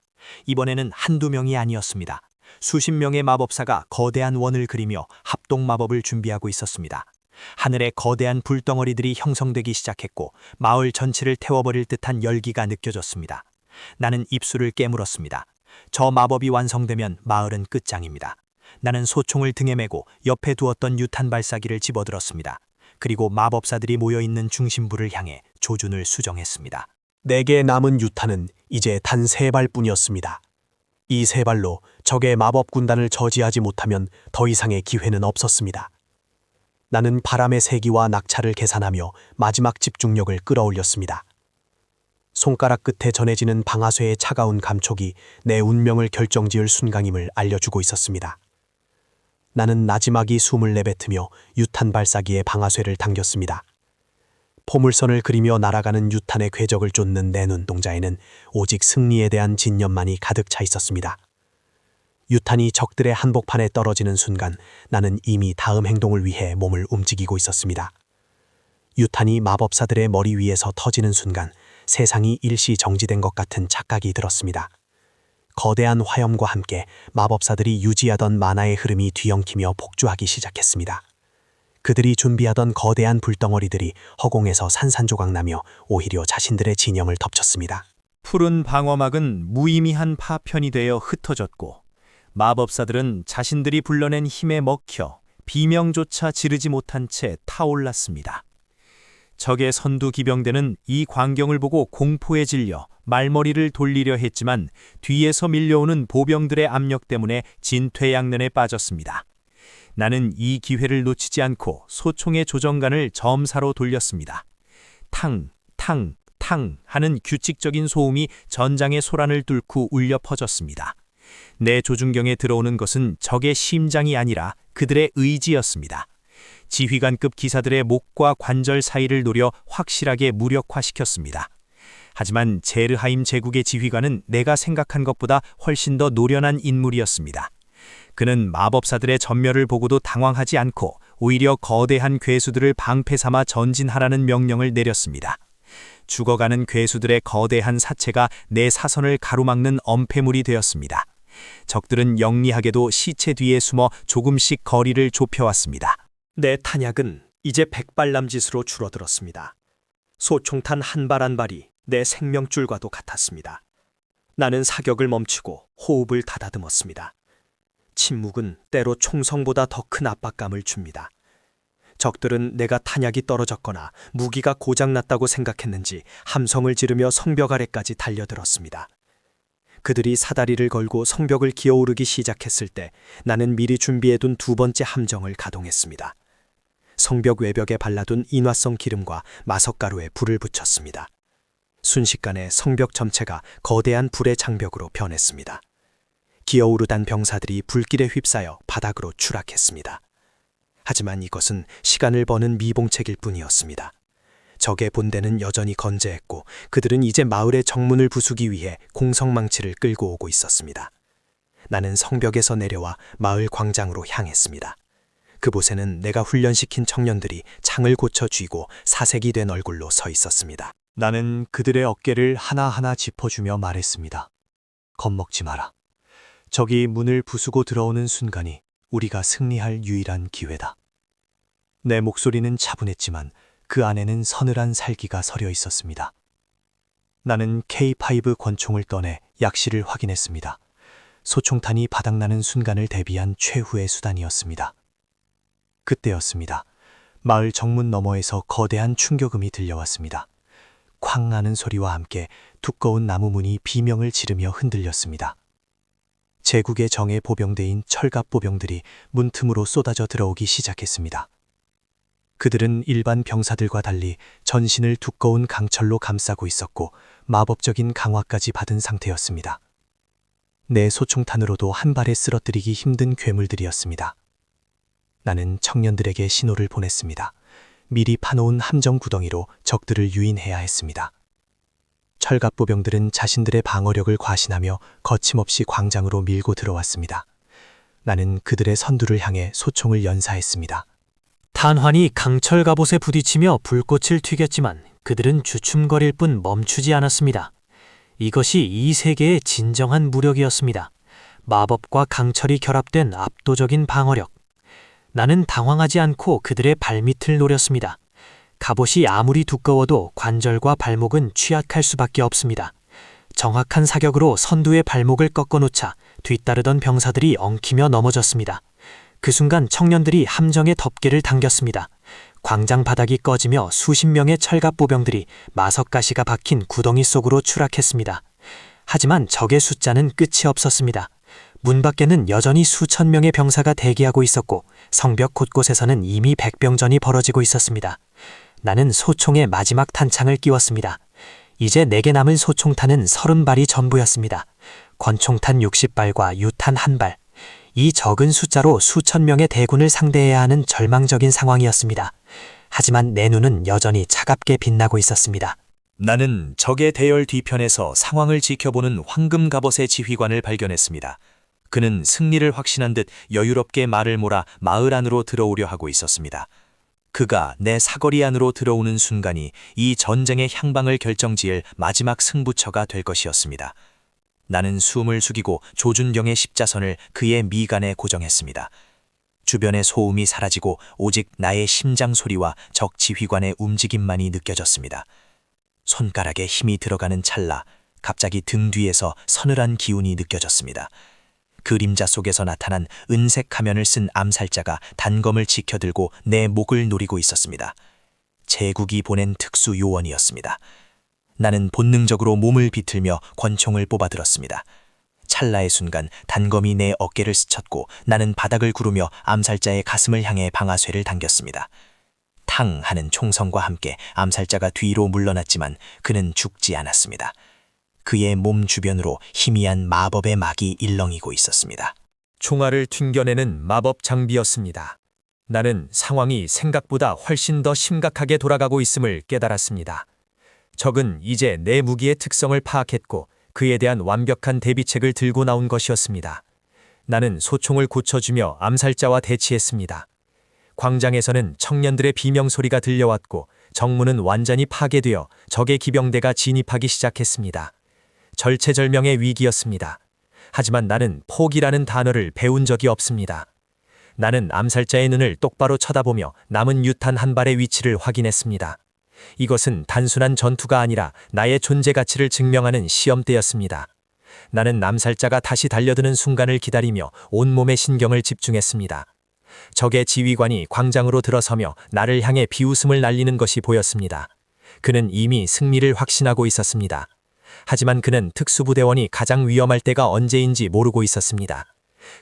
Speaker 3: 이번에는 한두 명이 아니었습니다. 수십 명의 마법사가 거대한 원을 그리며 합동 마법을 준비하고 있었습니다. 하늘에 거대한 불덩어리들이 형성되기 시작했고 마을 전체를 태워버릴 듯한 열기가 느껴졌습니다. 나는 입술을 깨물었습니다. 저 마법이 완성되면 마을은 끝장입니다. 나는 소총을 등에 메고 옆에 두었던 유탄 발사기를 집어들었습니다. 그리고 마법사들이 모여있는 중심부를 향해 조준을 수정했습니다.
Speaker 1: 내게 남은 유탄은 이제 단 3발뿐이었습니다. 이 3발로 적의 마법 군단을 저지하지 못하면 더 이상의 기회는 없었습니다. 나는 바람의 세기와 낙차를 계산하며 마지막 집중력을 끌어올렸습니다. 손가락 끝에 전해지는 방아쇠의 차가운 감촉이 내 운명을 결정지을 순간임을 알려주고 있었습니다. 나는 나지막이 숨을 내뱉으며 유탄 발사기에 방아쇠를 당겼습니다. 포물선을 그리며 날아가는 유탄의 궤적을 쫓는 내 눈동자에는 오직 승리에 대한 진념만이 가득 차 있었습니다. 유탄이 적들의 한복판에 떨어지는 순간 나는 이미 다음 행동을 위해 몸을 움직이고 있었습니다. 유탄이 마법사들의 머리 위에서 터지는 순간 세상이 일시 정지된 것 같은 착각이 들었습니다. 거대한 화염과 함께 마법사들이 유지하던 만화의 흐름이 뒤엉키며 폭주하기 시작했습니다. 그들이 준비하던 거대한 불덩어리들이 허공에서 산산조각 나며 오히려 자신들의 진영을 덮쳤습니다.
Speaker 3: 푸른 방어막은 무의미한 파편이 되어 흩어졌고 마법사들은 자신들이 불러낸 힘에 먹혀 비명조차 지르지 못한 채 타올랐습니다. 적의 선두 기병대는 이 광경을 보고 공포에 질려 말머리를 돌리려 했지만 뒤에서 밀려오는 보병들의 압력 때문에 진퇴양난에 빠졌습니다. 나는 이 기회를 놓치지 않고 소총의 조정관을 점사로 돌렸습니다. 탕, 탕, 탕 하는 규칙적인 소음이 전장의 소란을 뚫고 울려 퍼졌습니다. 내 조준경에 들어오는 것은 적의 심장이 아니라 그들의 의지였습니다. 지휘관급 기사들의 목과 관절 사이를 노려 확실하게 무력화시켰습니다. 하지만 제르하임 제국의 지휘관은 내가 생각한 것보다 훨씬 더 노련한 인물이었습니다. 그는 마법사들의 전멸을 보고도 당황하지 않고 오히려 거대한 괴수들을 방패 삼아 전진하라는 명령을 내렸습니다. 죽어가는 괴수들의 거대한 사체가 내 사선을 가로막는 엄폐물이 되었습니다. 적들은 영리하게도 시체 뒤에 숨어 조금씩 거리를 좁혀왔습니다.
Speaker 4: 내 탄약은 이제 100발 남짓으로 줄어들었습니다. 소총탄 한 발 한 발이 내 생명줄과도 같았습니다. 나는 사격을 멈추고 호흡을 가다듬었습니다. 침묵은 때로 총성보다 더 큰 압박감을 줍니다. 적들은 내가 탄약이 떨어졌거나 무기가 고장났다고 생각했는지 함성을 지르며 성벽 아래까지 달려들었습니다. 그들이 사다리를 걸고 성벽을 기어오르기 시작했을 때 나는 미리 준비해둔 두 번째 함정을 가동했습니다. 성벽 외벽에 발라둔 인화성 기름과 마석가루에 불을 붙였습니다. 순식간에 성벽 전체가 거대한 불의 장벽으로 변했습니다. 기어오르던 병사들이 불길에 휩싸여 바닥으로 추락했습니다. 하지만 이것은 시간을 버는 미봉책일 뿐이었습니다. 적의 본대는 여전히 건재했고 그들은 이제 마을의 정문을 부수기 위해 공성망치를 끌고 오고 있었습니다. 나는 성벽에서 내려와 마을 광장으로 향했습니다. 그곳에는 내가 훈련시킨 청년들이 창을 고쳐 쥐고 사색이 된 얼굴로 서 있었습니다.
Speaker 3: 나는 그들의 어깨를 하나하나 짚어주며 말했습니다. 겁먹지 마라. 적이 문을 부수고 들어오는 순간이 우리가 승리할 유일한 기회다. 내 목소리는 차분했지만 그 안에는 서늘한 살기가 서려 있었습니다. 나는 K5 권총을 꺼내 약실을 확인했습니다. 소총탄이 바닥나는 순간을 대비한 최후의 수단이었습니다. 그때였습니다. 마을 정문 너머에서 거대한 충격음이 들려왔습니다. 쾅 하는 소리와 함께 두꺼운 나무 문이 비명을 지르며 흔들렸습니다. 제국의 정예 보병대인 철갑 보병들이 문틈으로 쏟아져 들어오기 시작했습니다. 그들은 일반 병사들과 달리 전신을 두꺼운 강철로 감싸고 있었고 마법적인 강화까지 받은 상태였습니다. 내 소총탄으로도 한 발에 쓰러뜨리기 힘든 괴물들이었습니다. 나는 청년들에게 신호를 보냈습니다. 미리 파놓은 함정 구덩이로 적들을 유인해야 했습니다. 철갑보병들은 자신들의 방어력을 과신하며 거침없이 광장으로 밀고 들어왔습니다. 나는 그들의 선두를 향해 소총을 연사했습니다.
Speaker 6: 탄환이 강철 갑옷에 부딪히며 불꽃을 튀겼지만 그들은 주춤거릴 뿐 멈추지 않았습니다. 이것이 이 세계의 진정한 무력이었습니다. 마법과 강철이 결합된 압도적인 방어력. 나는 당황하지 않고 그들의 발밑을 노렸습니다. 갑옷이 아무리 두꺼워도 관절과 발목은 취약할 수밖에 없습니다. 정확한 사격으로 선두의 발목을 꺾어놓자 뒤따르던 병사들이 엉키며 넘어졌습니다. 그 순간 청년들이 함정의 덮개를 당겼습니다. 광장 바닥이 꺼지며 수십 명의 철갑보병들이 마석가시가 박힌 구덩이 속으로 추락했습니다. 하지만 적의 숫자는 끝이 없었습니다. 문 밖에는 여전히 수천 명의 병사가 대기하고 있었고 성벽 곳곳에서는 이미 백병전이 벌어지고 있었습니다. 나는 소총의 마지막 탄창을 끼웠습니다. 이제 내게 남은 소총탄은 30발이 전부였습니다. 권총탄 60발과 유탄 1발. 이 적은 숫자로 수천 명의 대군을 상대해야 하는 절망적인 상황이었습니다. 하지만 내 눈은 여전히 차갑게 빛나고 있었습니다.
Speaker 2: 나는 적의 대열 뒤편에서 상황을 지켜보는 황금 갑옷의 지휘관을 발견했습니다. 그는 승리를 확신한 듯 여유롭게 말을 몰아 마을 안으로 들어오려 하고 있었습니다. 그가 내 사거리 안으로 들어오는 순간이 이 전쟁의 향방을 결정지을 마지막 승부처가 될 것이었습니다. 나는 숨을 숙이고 조준경의 십자선을 그의 미간에 고정했습니다. 주변의 소음이 사라지고 오직 나의 심장 소리와 적 지휘관의 움직임만이 느껴졌습니다. 손가락에 힘이 들어가는 찰나 갑자기 등 뒤에서 서늘한 기운이 느껴졌습니다. 그림자 속에서 나타난 은색 가면을 쓴 암살자가 단검을 지켜들고 내 목을 노리고 있었습니다. 제국이 보낸 특수 요원이었습니다. 나는 본능적으로 몸을 비틀며 권총을 뽑아들었습니다. 찰나의 순간 단검이 내 어깨를 스쳤고 나는 바닥을 구르며 암살자의 가슴을 향해 방아쇠를 당겼습니다. 탕 하는 총성과 함께 암살자가 뒤로 물러났지만 그는 죽지 않았습니다. 그의 몸 주변으로 희미한 마법의 막이 일렁이고 있었습니다.
Speaker 3: 총알을 튕겨내는 마법 장비였습니다. 나는 상황이 생각보다 훨씬 더 심각하게 돌아가고 있음을 깨달았습니다. 적은 이제 내 무기의 특성을 파악했고 그에 대한 완벽한 대비책을 들고 나온 것이었습니다. 나는 소총을 고쳐주며 암살자와 대치했습니다. 광장에서는 청년들의 비명소리가 들려왔고 정문은 완전히 파괴되어 적의 기병대가 진입하기 시작했습니다. 절체절명의 위기였습니다. 하지만 나는 포기라는 단어를 배운 적이 없습니다. 나는 암살자의 눈을 똑바로 쳐다보며 남은 유탄 1발의 위치를 확인했습니다. 이것은 단순한 전투가 아니라 나의 존재 가치를 증명하는 시험대였습니다. 나는 암살자가 다시 달려드는 순간을 기다리며 온몸의 신경을 집중했습니다. 적의 지휘관이 광장으로 들어서며 나를 향해 비웃음을 날리는 것이 보였습니다. 그는 이미 승리를 확신하고 있었습니다. 하지만 그는 특수부대원이 가장 위험할 때가 언제인지 모르고 있었습니다.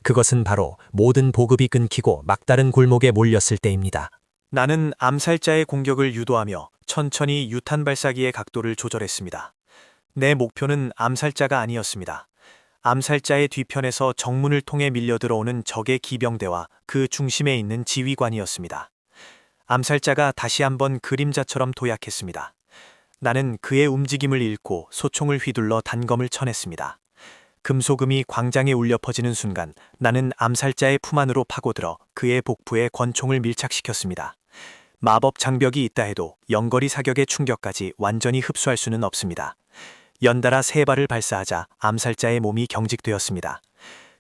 Speaker 3: 그것은 바로 모든 보급이 끊기고 막다른 골목에 몰렸을 때입니다.
Speaker 4: 나는 암살자의 공격을 유도하며 천천히 유탄 발사기의 각도를 조절했습니다. 내 목표는 암살자가 아니었습니다. 암살자의 뒤편에서 정문을 통해 밀려 들어오는 적의 기병대와 그 중심에 있는 지휘관이었습니다. 암살자가 다시 한번 그림자처럼 도약했습니다. 나는 그의 움직임을 읽고 소총을 휘둘러 단검을 쳐냈습니다. 금소금이 광장에 울려 퍼지는 순간 나는 암살자의 품 안으로 파고들어 그의 복부에 권총을 밀착시켰습니다. 마법 장벽이 있다 해도 영거리 사격의 충격까지 완전히 흡수할 수는 없습니다. 연달아 3발을 발사하자 암살자의 몸이 경직되었습니다.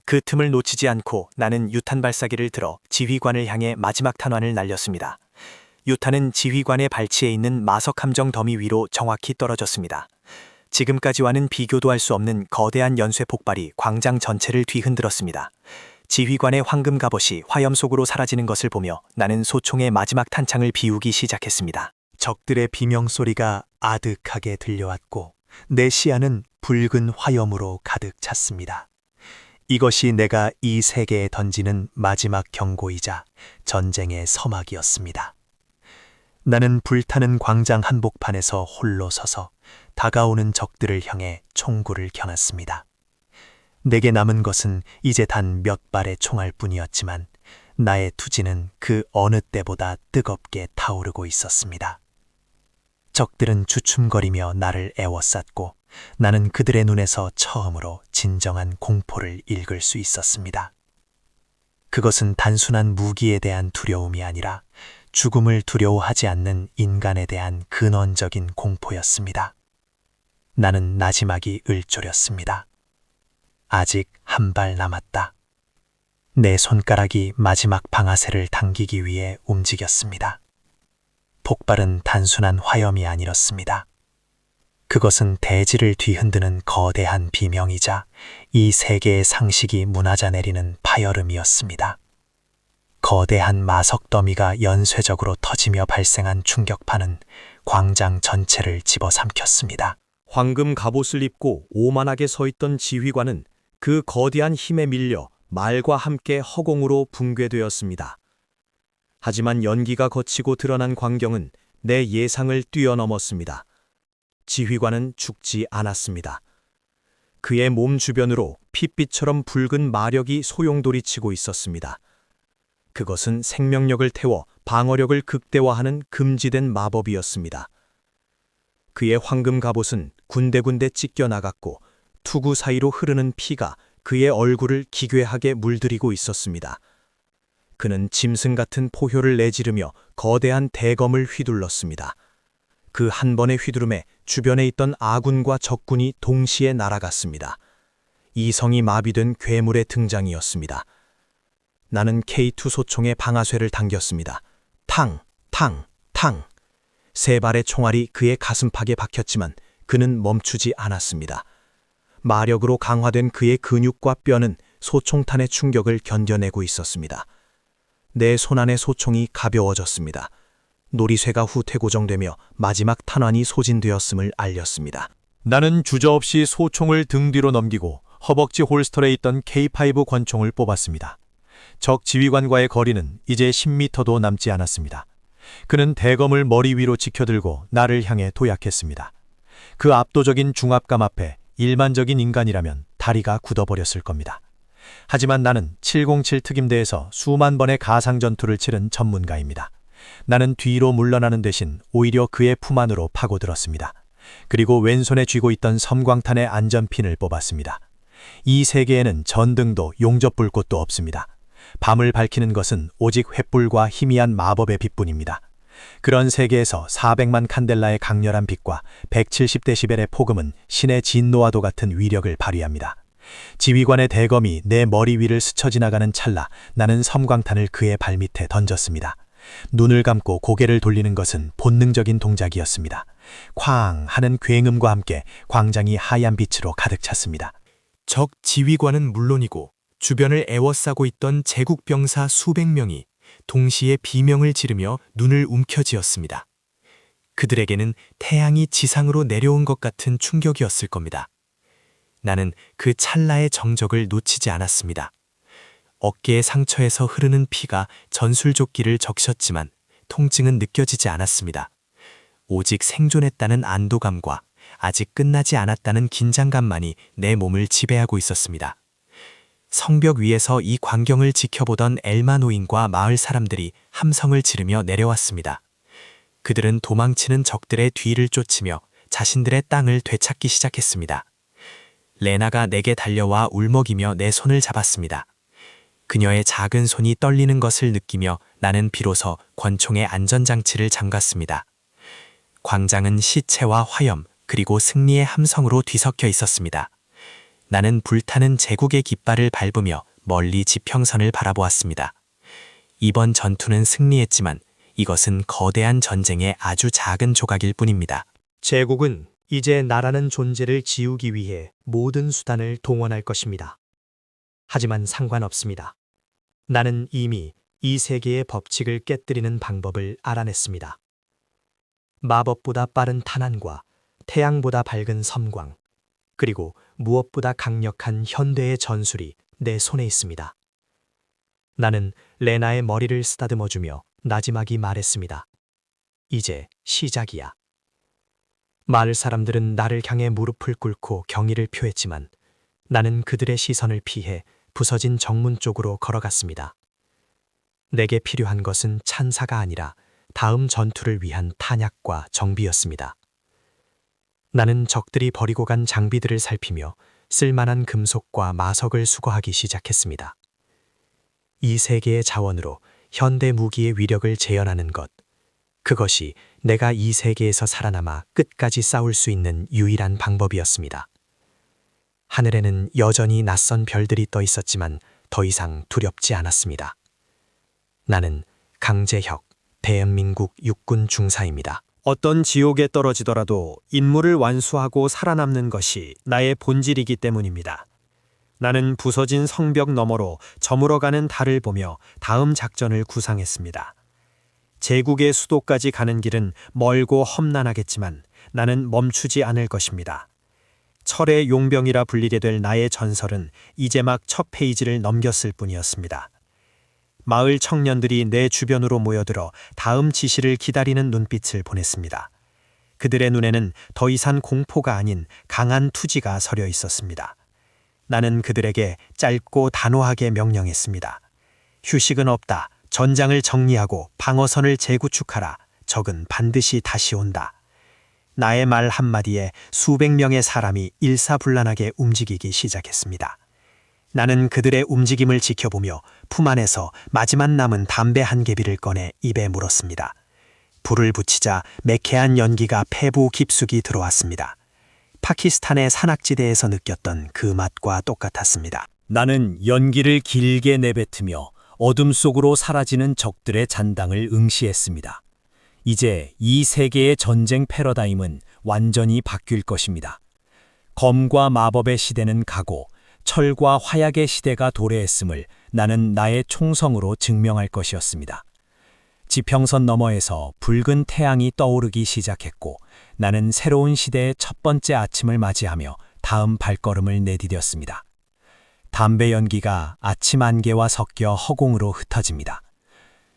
Speaker 4: 그 틈을 놓치지 않고 나는 유탄 발사기를 들어 지휘관을 향해 마지막 탄환을 날렸습니다. 유탄은 지휘관의 발치에 있는 마석 함정 더미 위로 정확히 떨어졌습니다. 지금까지와는 비교도 할 수 없는 거대한 연쇄 폭발이 광장 전체를 뒤흔들었습니다. 지휘관의 황금 갑옷이 화염 속으로 사라지는 것을 보며 나는 소총의 마지막 탄창을 비우기 시작했습니다.
Speaker 1: 적들의 비명소리가 아득하게 들려왔고 내 시야는 붉은 화염으로 가득 찼습니다. 이것이 내가 이 세계에 던지는 마지막 경고이자 전쟁의 서막이었습니다. 나는 불타는 광장 한복판에서 홀로 서서 다가오는 적들을 향해 총구를 겨눴습니다. 내게 남은 것은 이제 단 몇 발의 총알 뿐이었지만 나의 투지는 그 어느 때보다 뜨겁게 타오르고 있었습니다. 적들은 주춤거리며 나를 애워쌌고 나는 그들의 눈에서 처음으로 진정한 공포를 읽을 수 있었습니다. 그것은 단순한 무기에 대한 두려움이 아니라 죽음을 두려워하지 않는 인간에 대한 근원적인 공포였습니다. 나는 나지막이 을조렸습니다. 아직 한 발 남았다. 내 손가락이 마지막 방아쇠를 당기기 위해 움직였습니다. 폭발은 단순한 화염이 아니었습니다. 그것은 대지를 뒤흔드는 거대한 비명이자 이 세계의 상식이 무너져 내리는 파열음이었습니다. 거대한 마석 더미가 연쇄적으로 터지며 발생한 충격파는 광장 전체를 집어삼켰습니다.
Speaker 3: 황금 갑옷을 입고 오만하게 서 있던 지휘관은 그 거대한 힘에 밀려 말과 함께 허공으로 붕괴되었습니다. 하지만 연기가 거치고 드러난 광경은 내 예상을 뛰어넘었습니다. 지휘관은 죽지 않았습니다. 그의 몸 주변으로 핏빛처럼 붉은 마력이 소용돌이치고 있었습니다. 그것은 생명력을 태워 방어력을 극대화하는 금지된 마법이었습니다. 그의 황금 갑옷은 군데군데 찢겨 나갔고 투구 사이로 흐르는 피가 그의 얼굴을 기괴하게 물들이고 있었습니다. 그는 짐승 같은 포효를 내지르며 거대한 대검을 휘둘렀습니다. 그 한 번의 휘두름에 주변에 있던 아군과 적군이 동시에 날아갔습니다. 이성이 마비된 괴물의 등장이었습니다. 나는 K2 소총의 방아쇠를 당겼습니다. 탕, 탕, 탕. 3발의 총알이 그의 가슴팍에 박혔지만 그는 멈추지 않았습니다. 마력으로 강화된 그의 근육과 뼈는 소총탄의 충격을 견뎌내고 있었습니다. 내 손안의 소총이 가벼워졌습니다. 놀이쇠가 후퇴 고정되며 마지막 탄환이 소진되었음을 알렸습니다.
Speaker 5: 나는 주저없이 소총을 등 뒤로 넘기고 허벅지 홀스터에 있던 K5 권총을 뽑았습니다. 적 지휘관과의 거리는 이제 10m도 남지 않았습니다. 그는 대검을 머리 위로 지켜들고 나를 향해 도약했습니다. 그 압도적인 중압감 앞에 일반적인 인간이라면 다리가 굳어버렸을 겁니다. 하지만 나는 707 특임대에서 수만 번의 가상 전투를 치른 전문가입니다. 나는 뒤로 물러나는 대신 오히려 그의 품 안으로 파고들었습니다. 그리고 왼손에 쥐고 있던 섬광탄의 안전핀을 뽑았습니다. 이 세계에는 전등도 용접불꽃도 없습니다. 밤을 밝히는 것은 오직 횃불과 희미한 마법의 빛뿐입니다. 그런 세계에서 400만 칸델라의 강렬한 빛과 170데시벨의 폭음은 신의 진노와도 같은 위력을 발휘합니다. 지휘관의 대검이 내 머리 위를 스쳐 지나가는 찰나 나는 섬광탄을 그의 발밑에 던졌습니다. 눈을 감고 고개를 돌리는 것은 본능적인 동작이었습니다. 쾅 하는 굉음과 함께 광장이 하얀 빛으로 가득 찼습니다.
Speaker 3: 적 지휘관은 물론이고 주변을 애워싸고 있던 제국병사 수백 명이 동시에 비명을 지르며 눈을 움켜쥐었습니다. 그들에게는 태양이 지상으로 내려온 것 같은 충격이었을 겁니다. 나는 그 찰나의 정적을 놓치지 않았습니다. 어깨의 상처에서 흐르는 피가 전술조끼를 적셨지만 통증은 느껴지지 않았습니다. 오직 생존했다는 안도감과 아직 끝나지 않았다는 긴장감만이 내 몸을 지배하고 있었습니다.
Speaker 2: 성벽 위에서 이 광경을 지켜보던 엘마 노인과 마을 사람들이 함성을 지르며 내려왔습니다. 그들은 도망치는 적들의 뒤를 쫓으며 자신들의 땅을 되찾기 시작했습니다. 레나가 내게 달려와 울먹이며 내 손을 잡았습니다. 그녀의 작은 손이 떨리는 것을 느끼며 나는 비로소 권총의 안전장치를 잠갔습니다. 광장은 시체와 화염 그리고 승리의 함성으로 뒤섞여 있었습니다. 나는 불타는 제국의 깃발을 밟으며 멀리 지평선을 바라보았습니다. 이번 전투는 승리했지만 이것은 거대한 전쟁의 아주 작은 조각일 뿐입니다.
Speaker 4: 제국은 이제 나라는 존재를 지우기 위해 모든 수단을 동원할 것입니다. 하지만 상관없습니다. 나는 이미 이 세계의 법칙을 깨뜨리는 방법을 알아냈습니다. 마법보다 빠른 탄환과 태양보다 밝은 섬광, 그리고 무엇보다 강력한 현대의 전술이 내 손에 있습니다. 나는 레나의 머리를 쓰다듬어주며 나지막이 말했습니다. 이제 시작이야. 마을 사람들은 나를 향해 무릎을 꿇고 경의를 표했지만 나는 그들의 시선을 피해 부서진 정문 쪽으로 걸어갔습니다. 내게 필요한 것은 찬사가 아니라 다음 전투를 위한 탄약과 정비였습니다. 나는 적들이 버리고 간 장비들을 살피며 쓸만한 금속과 마석을 수거하기 시작했습니다. 이 세계의 자원으로 현대 무기의 위력을 재현하는 것, 그것이 내가 이 세계에서 살아남아 끝까지 싸울 수 있는 유일한 방법이었습니다. 하늘에는 여전히 낯선 별들이 떠 있었지만 더 이상 두렵지 않았습니다. 나는 강재혁, 대한민국 육군 중사입니다.
Speaker 3: 어떤 지옥에 떨어지더라도 임무를 완수하고 살아남는 것이 나의 본질이기 때문입니다. 나는 부서진 성벽 너머로 저물어가는 달을 보며 다음 작전을 구상했습니다. 제국의 수도까지 가는 길은 멀고 험난하겠지만 나는 멈추지 않을 것입니다. 철의 용병이라 불리게 될 나의 전설은 이제 막 첫 페이지를 넘겼을 뿐이었습니다. 마을 청년들이 내 주변으로 모여들어 다음 지시를 기다리는 눈빛을 보냈습니다. 그들의 눈에는 더 이상 공포가 아닌 강한 투지가 서려 있었습니다. 나는 그들에게 짧고 단호하게 명령했습니다. 휴식은 없다. 전장을 정리하고 방어선을 재구축하라. 적은 반드시 다시 온다. 나의 말 한마디에 수백 명의 사람이 일사불란하게 움직이기 시작했습니다. 나는 그들의 움직임을 지켜보며 품 안에서 마지막 남은 담배 한 개비를 꺼내 입에 물었습니다. 불을 붙이자 매캐한 연기가 폐부 깊숙이 들어왔습니다. 파키스탄의 산악지대에서 느꼈던 그 맛과 똑같았습니다.
Speaker 7: 나는 연기를 길게 내뱉으며 어둠 속으로 사라지는 적들의 잔당을 응시했습니다. 이제 이 세계의 전쟁 패러다임은 완전히 바뀔 것입니다. 검과 마법의 시대는 가고 철과 화약의 시대가 도래했음을 나는 나의 총성으로 증명할 것이었습니다. 지평선 너머에서 붉은 태양이 떠오르기 시작했고 나는 새로운 시대의 첫 번째 아침을 맞이하며 다음 발걸음을 내디뎠습니다. 담배 연기가 아침 안개와 섞여 허공으로 흩어집니다.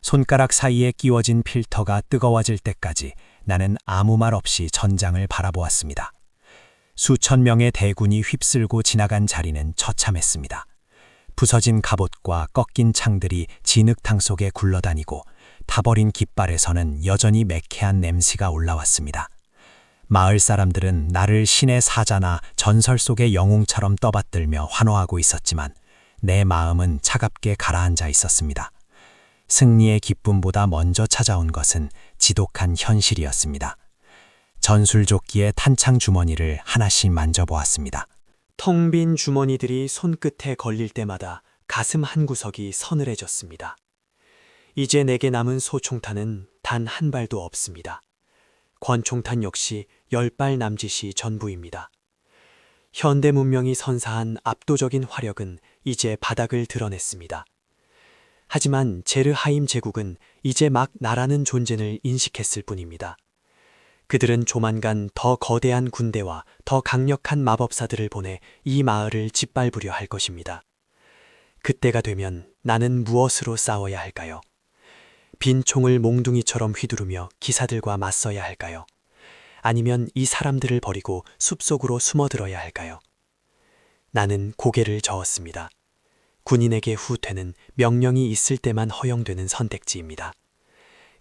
Speaker 7: 손가락 사이에 끼워진 필터가 뜨거워질 때까지 나는 아무 말 없이 전장을 바라보았습니다. 수천 명의 대군이 휩쓸고 지나간 자리는 처참했습니다. 부서진 갑옷과 꺾인 창들이 진흙탕 속에 굴러다니고 타버린 깃발에서는 여전히 매캐한 냄새가 올라왔습니다. 마을 사람들은 나를 신의 사자나 전설 속의 영웅처럼 떠받들며 환호하고 있었지만 내 마음은 차갑게 가라앉아 있었습니다. 승리의 기쁨보다 먼저 찾아온 것은 지독한 현실이었습니다. 전술조끼의 탄창 주머니를 하나씩 만져보았습니다.
Speaker 1: 텅 빈 주머니들이 손끝에 걸릴 때마다 가슴 한구석이 서늘해졌습니다. 이제 내게 남은 소총탄은 단 한 발도 없습니다. 권총탄 역시 10발 남짓이 전부입니다. 현대 문명이 선사한 압도적인 화력은 이제 바닥을 드러냈습니다. 하지만 제르하임 제국은 이제 막 나라는 존재를 인식했을 뿐입니다. 그들은 조만간 더 거대한 군대와 더 강력한 마법사들을 보내 이 마을을 짓밟으려 할 것입니다. 그때가 되면 나는 무엇으로 싸워야 할까요? 빈 총을 몽둥이처럼 휘두르며 기사들과 맞서야 할까요? 아니면 이 사람들을 버리고 숲속으로 숨어들어야 할까요? 나는 고개를 저었습니다. 군인에게 후퇴는 명령이 있을 때만 허용되는 선택지입니다.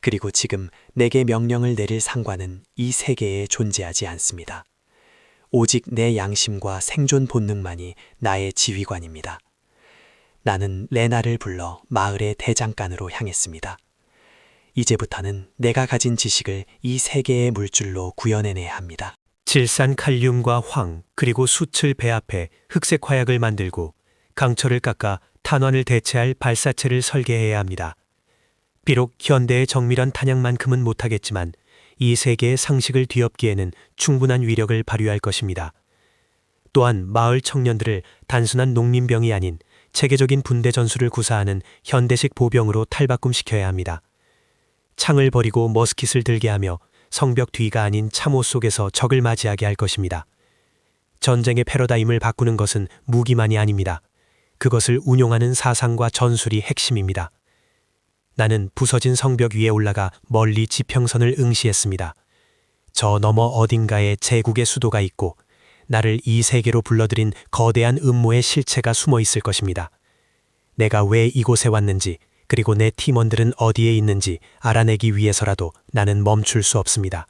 Speaker 1: 그리고 지금 내게 명령을 내릴 상관은 이 세계에 존재하지 않습니다. 오직 내 양심과 생존 본능만이 나의 지휘관입니다. 나는 레나를 불러 마을의 대장간으로 향했습니다. 이제부터는 내가 가진 지식을 이 세계의 물줄로 구현해내야 합니다.
Speaker 4: 질산 칼륨과 황 그리고 숯을 배합해 흑색 화약을 만들고 강철을 깎아 탄환을 대체할 발사체를 설계해야 합니다. 비록 현대의 정밀한 탄약만큼은 못하겠지만 이 세계의 상식을 뒤엎기에는 충분한 위력을 발휘할 것입니다. 또한 마을 청년들을 단순한 농민병이 아닌 체계적인 분대 전술을 구사하는 현대식 보병으로 탈바꿈시켜야 합니다. 창을 버리고 머스킷을 들게 하며 성벽 뒤가 아닌 참호 속에서 적을 맞이하게 할 것입니다. 전쟁의 패러다임을 바꾸는 것은 무기만이 아닙니다. 그것을 운용하는 사상과 전술이 핵심입니다. 나는 부서진 성벽 위에 올라가 멀리 지평선을 응시했습니다. 저 너머 어딘가에 제국의 수도가 있고 나를 이 세계로 불러들인 거대한 음모의 실체가 숨어 있을 것입니다. 내가 왜 이곳에 왔는지 그리고 내 팀원들은 어디에 있는지 알아내기 위해서라도 나는 멈출 수 없습니다.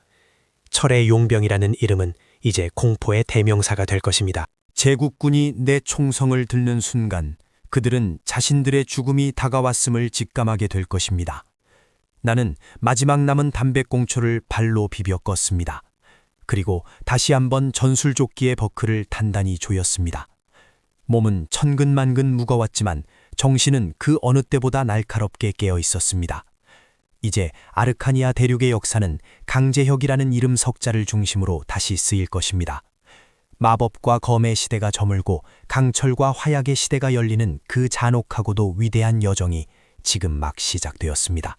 Speaker 4: 철의 용병이라는 이름은 이제 공포의 대명사가 될 것입니다.
Speaker 7: 제국군이 내 총성을 듣는 순간 그들은 자신들의 죽음이 다가왔음을 직감하게 될 것입니다. 나는 마지막 남은 담배꽁초를 발로 비벼 껐습니다. 그리고 다시 한번 전술조끼의 버클을 단단히 조였습니다. 몸은 천근만근 무거웠지만 정신은 그 어느 때보다 날카롭게 깨어 있었습니다. 이제 아르카니아 대륙의 역사는 강제혁이라는 이름 석자를 중심으로 다시 쓰일 것입니다. 마법과 검의 시대가 저물고 강철과 화약의 시대가 열리는 그 잔혹하고도 위대한 여정이 지금 막 시작되었습니다.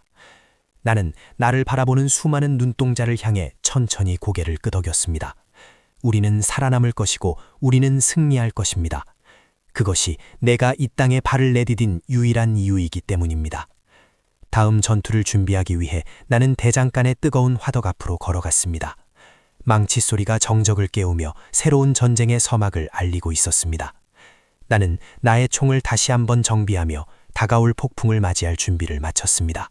Speaker 7: 나는 나를 바라보는 수많은 눈동자를 향해 천천히 고개를 끄덕였습니다. 우리는 살아남을 것이고 우리는 승리할 것입니다. 그것이 내가 이 땅에 발을 내디딘 유일한 이유이기 때문입니다. 다음 전투를 준비하기 위해 나는 대장간의 뜨거운 화덕 앞으로 걸어갔습니다. 망치 소리가 정적을 깨우며 새로운 전쟁의 서막을 알리고 있었습니다. 나는 나의 총을 다시 한번 정비하며 다가올 폭풍을 맞이할 준비를 마쳤습니다.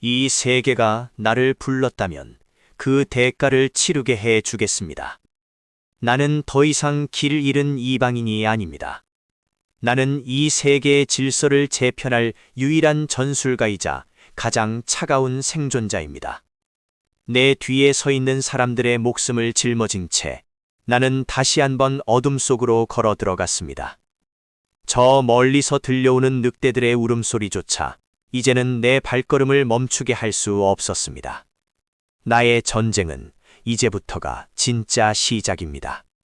Speaker 2: 이 세계가 나를 불렀다면 그 대가를 치르게 해 주겠습니다. 나는 더 이상 길을 잃은 이방인이 아닙니다. 나는 이 세계의 질서를 재편할 유일한 전술가이자 가장 차가운 생존자입니다. 내 뒤에 서 있는 사람들의 목숨을 짊어진 채 나는 다시 한번 어둠 속으로 걸어 들어갔습니다. 저 멀리서 들려오는 늑대들의 울음소리조차 이제는 내 발걸음을 멈추게 할 수 없었습니다. 나의 전쟁은 이제부터가 진짜 시작입니다.